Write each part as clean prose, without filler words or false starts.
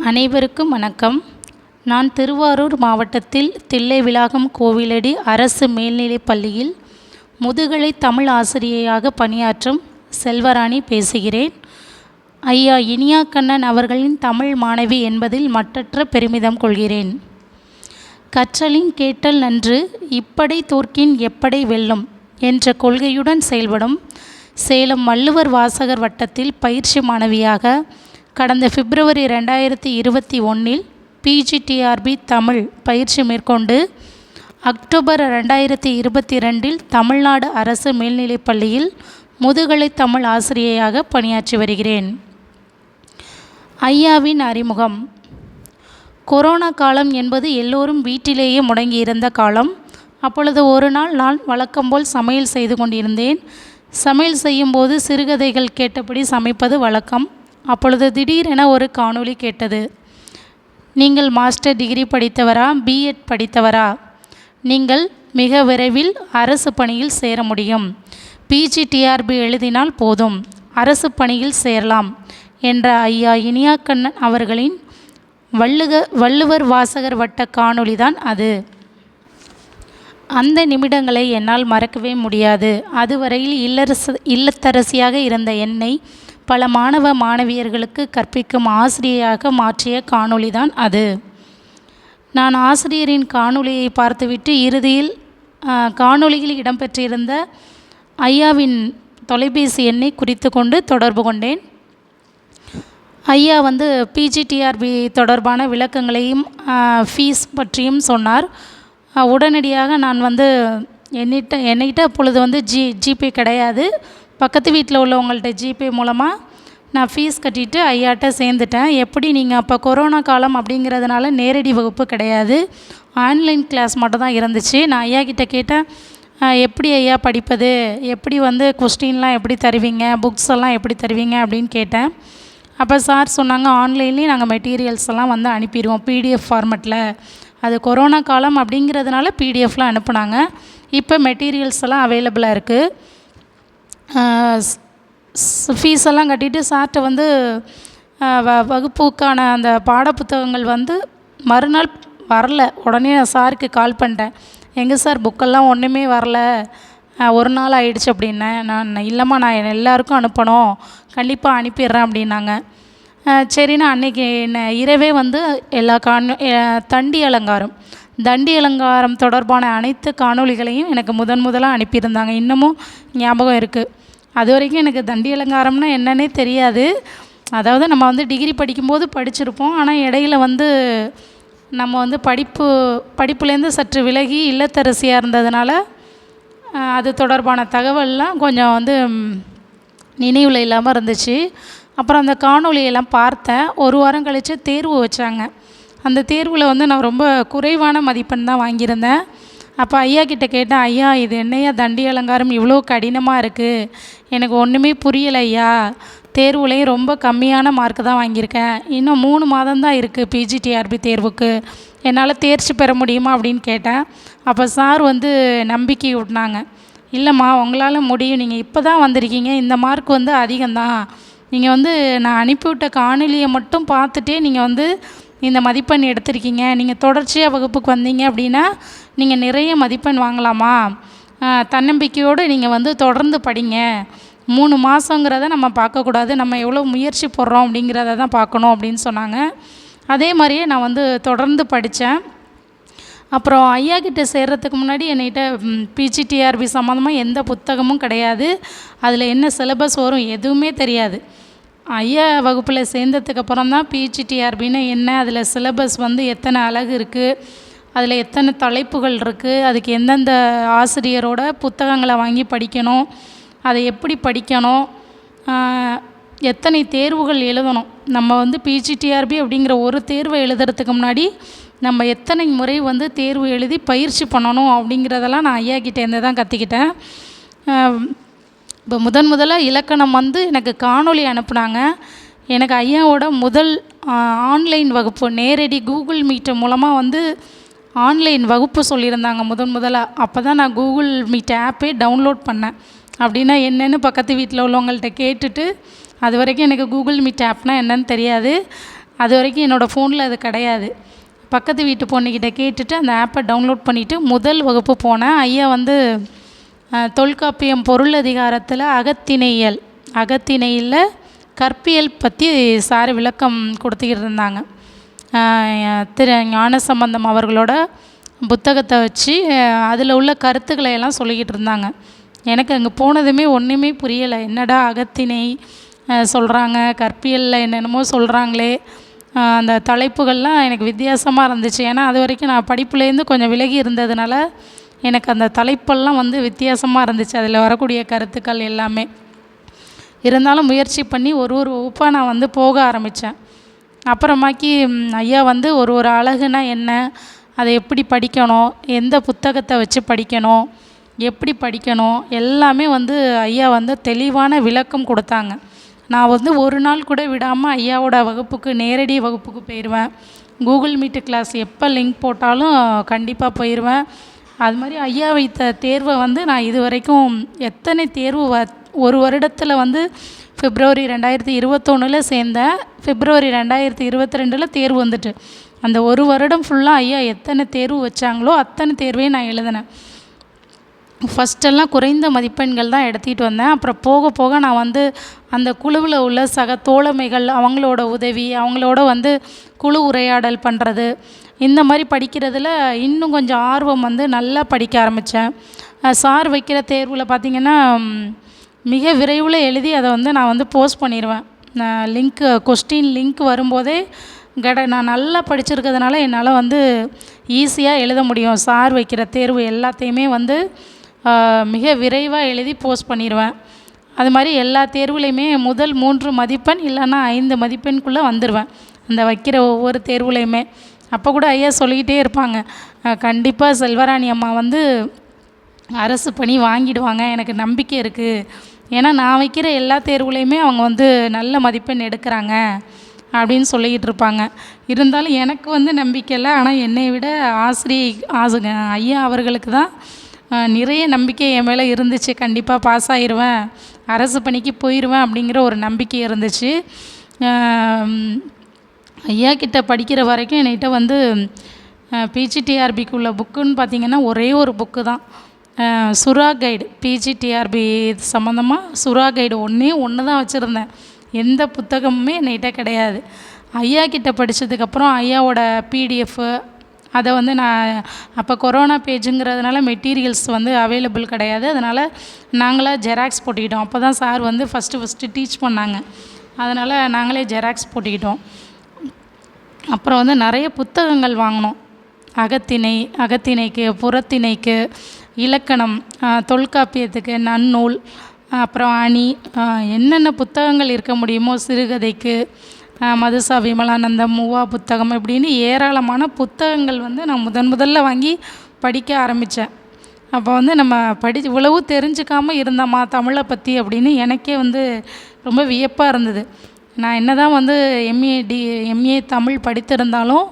அனைவருக்கும் வணக்கம். நான் திருவாரூர் மாவட்டத்தில் தில்லைவிளாகம் கோவிலடி அரசு மேல்நிலைப் பள்ளியில் முதுகலை தமிழ் ஆசிரியையாக பணியாற்றும் செல்வராணி பேசுகிறேன். ஐயா இனியா கண்ணன் அவர்களின் தமிழ் மாணவி என்பதில் மட்டற்ற பெருமிதம் கொள்கிறேன். கற்றலின் கேட்டல் நன்று, இப்படை தோற்கின் எப்படை வெல்லும் என்ற கொள்கையுடன் செயல்படும் சேலம் வள்ளுவர் வாசகர் வட்டத்தில் பயிற்சி மாணவியாக கடந்த பிப்ரவரி 2021 பிஜிடிஆர்பி தமிழ் பயிற்சி மேற்கொண்டு அக்டோபர் 2022 தமிழ்நாடு அரசு மேல்நிலைப் பள்ளியில் முதுகலை தமிழ் ஆசிரியையாக பணியாற்றி வருகிறேன். ஐயாவின் அறிமுகம். கொரோனா காலம் என்பது எல்லோரும் வீட்டிலேயே முடங்கியிருந்த காலம். அப்பொழுது ஒரு நாள் நான் வழக்கம்போல் சமையல் செய்து கொண்டிருந்தேன். சமையல் செய்யும்போது சிறுகதைகள் கேட்டபடி சமைப்பது வழக்கம். அப்பொழுது திடீரென ஒரு காணொளி கேட்டது. நீங்கள் மாஸ்டர் டிகிரி படித்தவரா, பிஎட் படித்தவரா? நீங்கள் மிக விரைவில் அரசு பணியில் சேர முடியும். பிஜிடிஆர்பி எழுதினால் போதும், அரசு பணியில் சேரலாம் என்ற ஐயா இனியா கண்ணன் அவர்களின் வள்ளுவர் வாசகர் வட்ட காணொளிதான் அது. அந்த நிமிடங்களை என்னால் மறக்கவே முடியாது. அதுவரையில் இல்லத்தரசியாக இருந்த என்னை பல மாணவ மாணவியர்களுக்கு கற்பிக்கும் ஆசிரியையாக மாற்றிய காணொளிதான் அது. நான் ஆசிரியரின் காணொளியை பார்த்துவிட்டு இறுதியில் காணொளியில் இடம்பெற்றிருந்த ஐயாவின் தொலைபேசி எண்ணை குறித்து கொண்டு தொடர்பு கொண்டேன். ஐயா பிஜிடிஆர்பி தொடர்பான விளக்கங்களையும் ஃபீஸ் பற்றியும் சொன்னார். உடனடியாக நான் என்கிட்ட அப்பொழுது ஜிபே கிடையாது. பக்கத்து வீட்டில் உள்ளவங்கள்ட்ட ஜிபே மூலமாக நான் ஃபீஸ் கட்டிட்டு ஐயாட்ட சேர்ந்துட்டேன். எப்படி நீங்கள் அப்போ கொரோனா காலம் அப்படிங்கிறதுனால நேரடி வகுப்பு கிடையாது, ஆன்லைன் கிளாஸ் மட்டும் தான் இருந்துச்சு. நான் ஐயா கிட்டே கேட்டேன், எப்படி ஐயா படிப்பது, எப்படி கொஸ்டின்லாம் எப்படி தருவீங்க, புக்ஸ் எல்லாம் எப்படி தருவீங்க அப்படின்னு கேட்டேன். அப்போ சார் சொன்னாங்க, ஆன்லைன்லேயும் நாங்கள் மெட்டீரியல்ஸ் எல்லாம் அனுப்பிடுவோம் பிடிஎஃப் ஃபார்மெட்டில். அது கொரோனா காலம் அப்படிங்கிறதுனால பிடிஎஃப்லாம் அனுப்புனாங்க. இப்போ மெட்டீரியல்ஸ் எல்லாம் அவைலபிளாக இருக்குது. ஃபீஸ் எல்லாம் கட்டிட்டு சார்கிட்ட வகுப்புக்கான அந்த பாடப்புத்தகங்கள் மறுநாள் வரல. உடனே நான் சாருக்கு கால் பண்ணிட்டேன், எங்கே சார் புக்கெல்லாம் ஒன்றுமே வரல, ஒரு நாள் ஆயிடுச்சு அப்படின்னேன். நான் இல்லைம்மா, நான் எல்லாருக்கும் அனுப்பணும், கண்டிப்பாக அனுப்பிடுறேன் அப்படின்னாங்க. சரிண்ணா, அன்றைக்கி இரவே எல்லா தண்டி அலங்காரம் தொடர்பான அனைத்து காணொளிகளையும் எனக்கு முதலாக அனுப்பியிருந்தாங்க. இன்னமும் ஞாபகம் இருக்குது. அது வரைக்கும் எனக்கு தண்டி அலங்காரம்னா என்னன்னே தெரியாது. அதாவது நம்ம டிகிரி படிக்கும்போது படிச்சிருப்போம். ஆனால் இடையில நம்ம படிப்புலேருந்து சற்று விலகி இல்லத்தரசியாக இருந்ததுனால அது தொடர்பான தகவல்லாம் கொஞ்சம் நினைவில் இல்லாமல் இருந்துச்சு. அப்புறம் அந்த காணொளியெல்லாம் பார்த்தேன். ஒரு வாரம் கழித்து தேர்வு வச்சாங்க. அந்த தேர்வில் நான் ரொம்ப குறைவான மதிப்பெண் தான் வாங்கியிருந்தேன். அப்போ ஐயா கிட்டே கேட்டேன், ஐயா இது என்னையா தண்டி அலங்காரம் இவ்வளோ கடினமாக இருக்குது, எனக்கு ஒன்றுமே புரியலை ஐயா, தேர்வுலேயும் ரொம்ப கம்மியான மார்க்கு தான் வாங்கியிருக்கேன், இன்னும் 3 மாதம் தான் இருக்குது பிஜிடிஆர்பி தேர்வுக்கு, என்னால் தேர்ச்சி பெற முடியுமா அப்படின்னு கேட்டேன். அப்போ சார் நம்பிக்கை விட்னாங்க, இல்லைம்மா உங்களால் முடியும், நீங்கள் இப்போ தான் வந்திருக்கீங்க, இந்த மார்க் அதிகம்தான், நீங்கள் நான் அனுப்பிவிட்ட காணொலியை மட்டும் பார்த்துட்டே நீங்கள் இந்த மதிப்பெண் எடுத்திருக்கீங்க, நீங்கள் தொடர்ச்சியாக வகுப்புக்கு வந்தீங்க அப்படின்னா நீங்கள் நிறைய மதிப்பெண் வாங்கலாமா, தன்னம்பிக்கையோடு நீங்கள் தொடர்ந்து படிங்க, 3 மாதங்கிறத நம்ம பார்க்கக்கூடாது, நம்ம எவ்வளோ முயற்சி போடுறோம் அப்படிங்கிறத தான் பார்க்கணும் அப்படின்னு சொன்னாங்க. அதே மாதிரியே நான் தொடர்ந்து படித்தேன். அப்புறம் ஐயா கிட்டே சேர்கிறதுக்கு முன்னாடி என்கிட்ட பிஜிடிஆர்பி சம்மந்தமாக எந்த புத்தகமும் கிடையாது, அதில் என்ன சிலபஸ் வரும் எதுவுமே தெரியாது. ஐயா வகுப்பில் சேர்ந்ததுக்கப்புறம் தான் பிஜிடிஆர்பின்னு என்ன, அதில் சிலபஸ் எத்தனை அலகு இருக்குது, அதில் எத்தனை தலைப்புகள் இருக்குது, அதுக்கு எந்தெந்த ஆசிரியரோட புத்தகங்களை வாங்கி படிக்கணும், அதை எப்படி படிக்கணும், எத்தனை தேர்வுகள் எழுதணும், நம்ம பிஜிடிஆர்பி அப்படிங்கிற ஒரு தேர்வை எழுதுறதுக்கு முன்னாடி நம்ம எத்தனை முறை தேர்வு எழுதி பயிற்சி பண்ணணும் அப்படிங்கிறதெல்லாம் நான் ஐயா கிட்டேருந்து தான் கற்றுக்கிட்டேன். இப்போ முதலாக இலக்கணம் எனக்கு காணொளி அனுப்புனாங்க. எனக்கு ஐயாவோட முதல் ஆன்லைன் வகுப்பு நேரடி கூகுள் மீட் மூலமாக ஆன்லைன் வகுப்பு சொல்லியிருந்தாங்க முதலாக. அப்போ தான் நான் கூகுள் மீட் ஆப்பே டவுன்லோட் பண்ணேன். அப்படின்னா என்னென்னு பக்கத்து வீட்டில் உள்ளவங்கள்ட்ட கேட்டுட்டு, அது வரைக்கும் எனக்கு கூகுள் மீட் ஆப்னால் என்னன்னு தெரியாது. அது வரைக்கும் என்னோடய ஃபோனில் அது கிடையாது. பக்கத்து வீட்டு பொண்ணுக்கிட்ட கேட்டுட்டு அந்த ஆப்பை டவுன்லோட் பண்ணிவிட்டு முதல் வகுப்பு போனேன். ஐயா வந்து தொல்காப்பியம் பொருள் அதிகாரத்தில் அகத்திணையில் கற்பியல் பற்றி சார் விளக்கம் கொடுத்துக்கிட்டு இருந்தாங்க. திரு ஞானசம்பந்தம் அவர்களோட புத்தகத்தை வச்சு அதில் உள்ள கருத்துக்களை எல்லாம் சொல்லிக்கிட்டு இருந்தாங்க. எனக்கு அங்கே போனதுமே ஒன்றுமே புரியலை. என்னடா அகத்திணை சொல்கிறாங்க, கற்பியலில் என்னென்னமோ சொல்கிறாங்களே, அந்த தலைப்புகள்லாம் எனக்கு வித்தியாசமாக இருந்துச்சு. ஏன்னா அது வரைக்கும் நான் படிப்புலேருந்து கொஞ்சம் விலகி இருந்ததுனால எனக்கு அந்த தலைப்பெல்லாம் வந்து வித்தியாசமாக இருந்துச்சு, அதில் வரக்கூடிய கருத்துக்கள் எல்லாமே. இருந்தாலும் முயற்சி பண்ணி ஒரு வகுப்பாக நான் வந்து போக ஆரம்பித்தேன். அப்புறமாக்கி ஐயா வந்து ஒரு அழகுனா என்ன, அதை எப்படி படிக்கணும், எந்த புத்தகத்தை வச்சு படிக்கணும், எப்படி படிக்கணும், எல்லாமே வந்து ஐயா வந்து தெளிவான விளக்கம் கொடுத்தாங்க. நான் வந்து ஒரு நாள் கூட விடாமல் ஐயாவோட வகுப்புக்கு, நேரடி வகுப்புக்கு போயிடுவேன். கூகுள் மீட்டு கிளாஸ் எப்போ லிங்க் போட்டாலும் கண்டிப்பாக போயிடுவேன். அது மாதிரி ஐயா வைத்த தேர்வை வந்து நான் இது வரைக்கும் எத்தனை தேர்வு ஒரு வருடத்தில் வந்து பிப்ரவரி 2021 சேர்ந்தேன். பிப்ரவரி 2022 தேர்வு வந்துட்டு, அந்த ஒரு வருடம் ஃபுல்லாக ஐயா எத்தனை தேர்வு வச்சாங்களோ அத்தனை தேர்வையும் நான் எழுதினேன். ஃபஸ்ட்டெல்லாம் குறைந்த மதிப்பெண்கள் தான் எடுத்துகிட்டு வந்தேன். அப்புறம் போக போக நான் வந்து அந்த குழுவில் உள்ள சக தோழமைகள், அவங்களோட உதவி, அவங்களோட வந்து குழு உரையாடல் பண்ணுறது, இந்த மாதிரி படிக்கிறதுல இன்னும் கொஞ்சம் ஆர்வம் வந்து நல்லா படிக்க ஆரம்பித்தேன். சார் வைக்கிற தேர்வில் பார்த்திங்கன்னா மிக விரைவில் எழுதி அதை வந்து நான் வந்து போஸ்ட் பண்ணிடுவேன். கொஸ்டின் லிங்க் வரும்போதே நான் நல்லா படிச்சிருக்கிறதுனால என்னால் வந்து ஈஸியாக எழுத முடியும். சார் வைக்கிற தேர்வு எல்லாத்தையுமே வந்து மிக விரைவாக எழுதி போஸ்ட் பண்ணிடுவேன். அது மாதிரி எல்லா தேர்வுலையுமே முதல் 3 மதிப்பெண் இல்லைன்னா 5 மதிப்பெண்குள்ளே வந்துடுவேன், அந்த வைக்கிற ஒவ்வொரு தேர்வுலையுமே. அப்போ கூட ஐயா சொல்லிக்கிட்டே இருப்பாங்க, கண்டிப்பாக செல்வராணி அம்மா வந்து அரசு பணி வாங்கிடுவாங்க, எனக்கு நம்பிக்கை இருக்குது. ஏன்னா நான் வைக்கிற எல்லா தேர்வுலையுமே அவங்க வந்து நல்ல மதிப்பெண் எடுக்கிறாங்க அப்படின்னு சொல்லிக்கிட்டு இருப்பாங்க. இருந்தாலும் எனக்கு வந்து நம்பிக்கை இல்லை. ஆனால் என்னை விட ஐயா அவர்களுக்கு தான் நிறைய நம்பிக்கை என் மேலே இருந்துச்சு. கண்டிப்பாக பாஸ் ஆகிடுவேன், அரசு பணிக்கு போயிடுவேன் அப்படிங்கிற ஒரு நம்பிக்கை இருந்துச்சு. ஐயா கிட்ட படிக்கிற வரைக்கும் என்கிட்ட வந்து பிஜிடிஆர்பிக்கு உள்ள புக்குன்னு பார்த்திங்கன்னா ஒரே ஒரு புக்கு தான், சுறா கைடு. பிஜிடிஆர்பி சம்மந்தமாக சுறா கைடு ஒன்று தான் வச்சுருந்தேன். எந்த புத்தகமுமே என்கிட்ட கிடையாது. ஐயா கிட்ட படித்ததுக்கப்புறம் ஐயாவோட பிடிஎஃப் அதை வந்து நான் அப்போ கொரோனா பேஜுங்கிறதுனால மெட்டீரியல்ஸ் வந்து அவைலபிள் கிடையாது. அதனால் நாங்களாக ஜெராக்ஸ் போட்டுக்கிட்டோம். அப்போ தான் சார் வந்து ஃபஸ்ட்டு டீச் பண்ணாங்க. அதனால் நாங்களே ஜெராக்ஸ் போட்டுக்கிட்டோம். அப்புறம் வந்து நிறைய புத்தகங்கள் வாங்கினோம். அகத்திணைக்கு, புறத்திணைக்கு, இலக்கணம், தொல்காப்பியத்துக்கு, நன்னூல், அப்புறம் அணி, என்னென்ன புத்தகங்கள் இருக்க முடியுமோ, சிறுகதைக்கு, மதுசா விமலானந்தம், மூவா புத்தகம், இப்படின்னு ஏராளமான புத்தகங்கள் வந்து நான் முதல்ல வாங்கி படிக்க ஆரம்பித்தேன். அப்போ வந்து நம்ம இவ்வளவு தெரிஞ்சுக்காமல் இருந்தோமா தமிழை பற்றி அப்படின்னு எனக்கே வந்து ரொம்ப வியப்பாக இருந்தது. நான் என்ன தான் வந்து எம்ஏ தமிழ் படித்திருந்தாலும்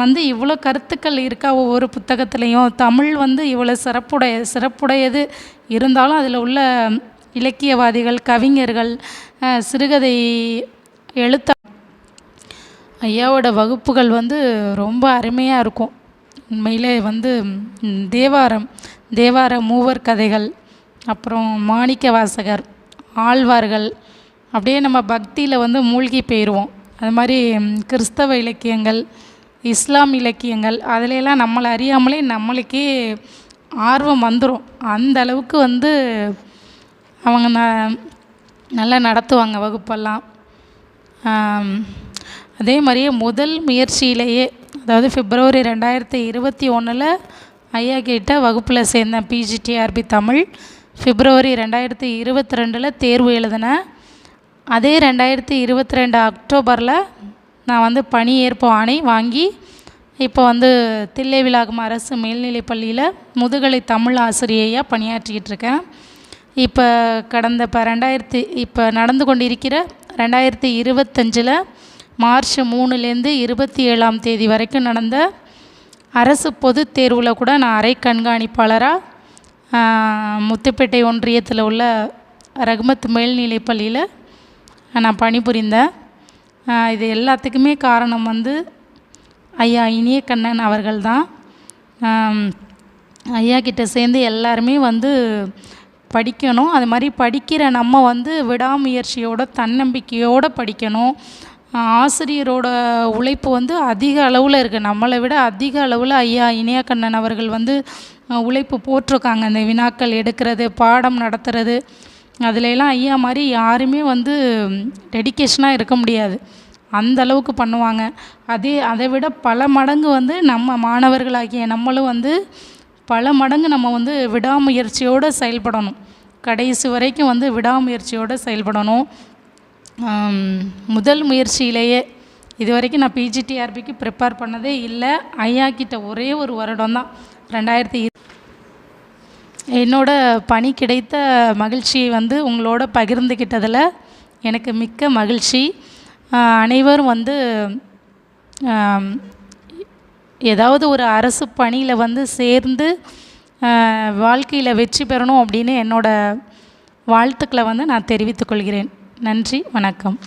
வந்து இவ்வளோ கருத்துக்கள் இருக்கா ஒவ்வொரு புத்தகத்துலேயும், தமிழ் வந்து இவ்வளோ சிறப்புடையது இருந்தாலும் அதில் உள்ள இலக்கியவாதிகள், கவிஞர்கள், சிறுகதை ஐயாவோட வகுப்புகள் வந்து ரொம்ப அருமையாக இருக்கும். உண்மையிலே வந்து தேவார மூவர் கதைகள், அப்புறம் மாணிக்க வாசகர், ஆழ்வார்கள், அப்படியே நம்ம பக்தியில் வந்து மூழ்கி போயிடுவோம். அது மாதிரி கிறிஸ்தவ இலக்கியங்கள், இஸ்லாம் இலக்கியங்கள், அதிலெல்லாம் நம்மளை அறியாமலே நம்மளுக்கே ஆர்வம் வந்துடும். அந்த அளவுக்கு வந்து அவங்க நல்லா நடத்துவாங்க வகுப்பெல்லாம். அதே மாதிரியே முதல் முயற்சியிலேயே, அதாவது பிப்ரவரி 2021 ஐயா கிட்ட வகுப்பில் சேர்ந்தேன். பிஜிடிஆர்பி தமிழ் பிப்ரவரி 2022 தேர்வு எழுதினேன். அதே 2022 அக்டோபரில் நான் வந்து பணி ஏற்பு ஆணை வாங்கி இப்போ வந்து தில்லைவிளாகம் அரசு மேல்நிலைப்பள்ளியில் முதுகலை தமிழ் ஆசிரியையாக பணியாற்றிக்கிட்டு இருக்கேன். இப்போ நடந்து கொண்டிருக்கிற 2025 மார்ச் 3லேருந்து 27ஆம் தேதி வரைக்கும் நடந்த அரசு பொதுத் தேர்வில் கூட நான் அறை கண்காணிப்பாளராக முத்துப்பேட்டை ஒன்றியத்தில் உள்ள ரகுமத் மேல்நிலைப்பள்ளியில் நான் பணிபுரிந்தேன். இது எல்லாத்துக்குமே காரணம் வந்து ஐயா இனியக்கண்ணன் அவர்கள் தான். ஐயா கிட்ட சேர்ந்து எல்லாருமே வந்து படிக்கணும். அது மாதிரி படிக்கிற நம்ம வந்து விடாமுயற்சியோட தன்னம்பிக்கையோடு படிக்கணும். ஆசிரியரோட உழைப்பு வந்து அதிக அளவில் இருக்குது. நம்மளை விட அதிக அளவில் ஐயா இனியக்கண்ணன் அவர்கள் வந்து உழைப்பு போட்டிருக்காங்க. அந்த வினாக்கள் எடுக்கிறது, பாடம் நடத்துறது, அதுலெல்லாம் ஐயா மாதிரி யாருமே வந்து டெடிக்கேஷனாக இருக்க முடியாது. அந்த அளவுக்கு பண்ணுவாங்க. அதை விட பல மடங்கு வந்து நம்ம மாணவர்களாகிய நம்மளும் வந்து பல மடங்கு நம்ம வந்து விடாமுயற்சியோடு செயல்படணும். கடைசி வரைக்கும் வந்து விடாமுயற்சியோடு செயல்படணும். முதல் முயற்சியிலேயே இது வரைக்கும் நான் பிஜிடிஆர்பிக்கு ப்ரிப்பேர் பண்ணதே இல்லை. ஐயா கிட்ட ஒரே ஒரு வருடம் தான் 2020 என்னோட பணி கிடைத்த மகிழ்ச்சியை வந்து உங்களோட பகிர்ந்துக்கிட்டதில் எனக்கு மிக்க மகிழ்ச்சி. அனைவரும் வந்து ஏதாவது ஒரு அரசு பணியில் வந்து சேர்ந்து வாழ்க்கையில் வெற்றி பெறணும் அப்படின்னு என்னோடய வாழ்த்துக்களை வந்து நான் தெரிவித்துக்கொள்கிறேன். நன்றி, வணக்கம்.